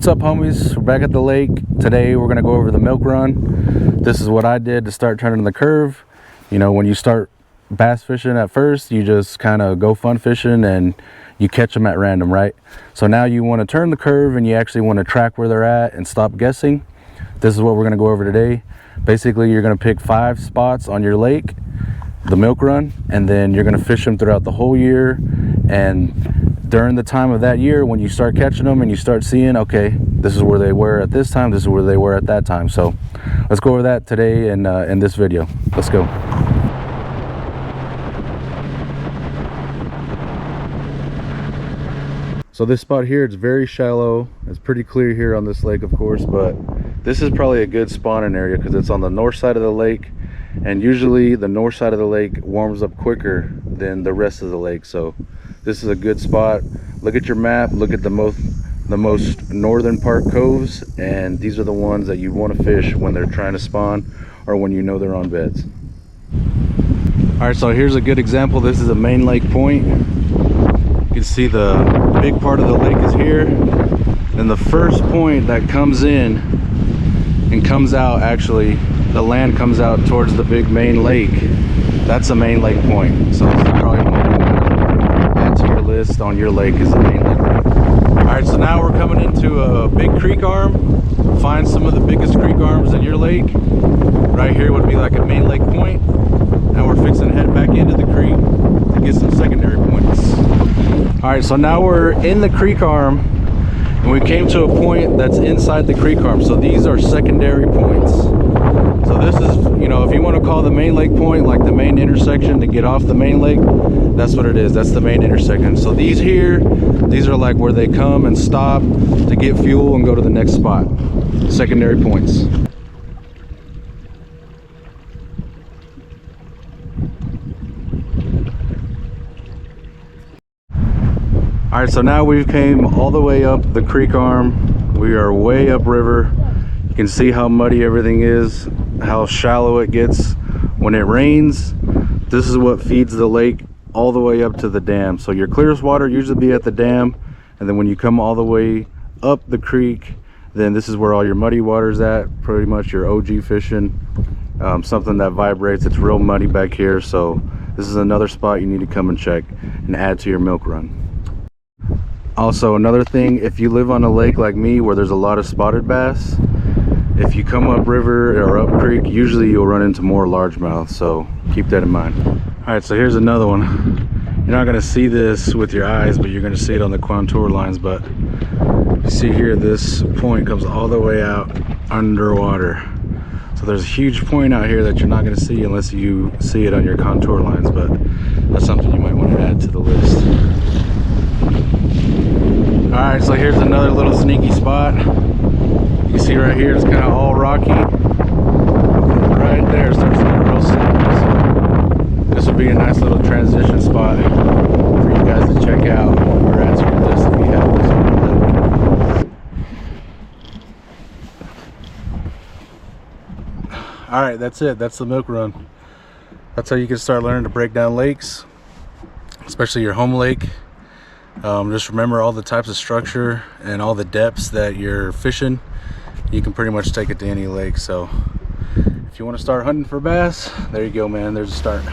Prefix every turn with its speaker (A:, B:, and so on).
A: What's up, homies? We're back at the lake. Today we're gonna go over the milk run. This is what I did to start turning the curve. You know, when you start bass fishing at first, you just kind of go fun fishing and you catch them at random, right? So now you want to turn the curve and you actually want to track where they're at and stop guessing. This is what we're gonna go over today. Basically, you're gonna pick 5 spots on your lake, the milk run, and then you're gonna fish them throughout the whole year. And during the time of that year, when you start catching them and you start seeing, okay, this is where they were at this time, this is where they were at that time. So let's go over that today in this video. Let's go. So this spot here, it's very shallow. It's pretty clear here on this lake, of course, but this is probably a good spawning area because it's on the north side of the lake, and usually the north side of the lake warms up quicker than the rest of the lake. So this is a good spot. Look at your map, look at the most northern part coves, and these are the ones that you want to fish when they're trying to spawn or when you know they're on beds. All right, so here's a good example. This is a main lake point. You can see the big part of the lake is here, and the first point that comes in and comes out, actually the land comes out towards the big main lake. That's a main lake point. So this is probably one you want to add to your list on your lake, is the main lake point. All right, so now we're coming into a big creek arm. Find some of the biggest creek arms in your lake. Right here would be like a main lake point. Now we're fixing to head back into the creek to get some secondary points. All right, so now we're in the creek arm and we came to a point that's inside the creek arm. So these are secondary points. So this is, you know, if you want to call the main lake point like the main intersection to get off the main lake, that's what it is. That's the main intersection. So these here, these are like where they come and stop to get fuel and go to the next spot. Secondary points. All right, so now we came all the way up the creek arm. We are way upriver. You can see how muddy everything is, how shallow it gets when it rains. This is what feeds the lake all the way up to the dam. So your clearest water usually be at the dam, and then when you come all the way up the creek, then this is where all your muddy water's at, pretty much your OG fishing. Something that vibrates. It's real muddy back here, so this is another spot you need to come and check and add to your milk run. Also, another thing, if you live on a lake like me where there's a lot of spotted bass, if you come up river or up creek, usually you'll run into more largemouth, so keep that in mind. All right, so here's another one. You're not gonna see this with your eyes, but you're gonna see it on the contour lines. But you see here, this point comes all the way out underwater. So there's a huge point out here that you're not gonna see unless you see it on your contour lines, but that's something you might want to add to the list. All right, so here's another little sneaky spot. You can see right here, it's kind of all rocky. Right there starts to get real steep. This would be a nice little transition spot for you guys to check out or add to your list if you have this on your lake. All right, that's it. That's the milk run. That's how you can start learning to break down lakes, especially your home lake. Just remember all the types of structure and all the depths that you're fishing. You can pretty much take it to any lake. So if you want to start hunting for bass, there you go, man. There's a start.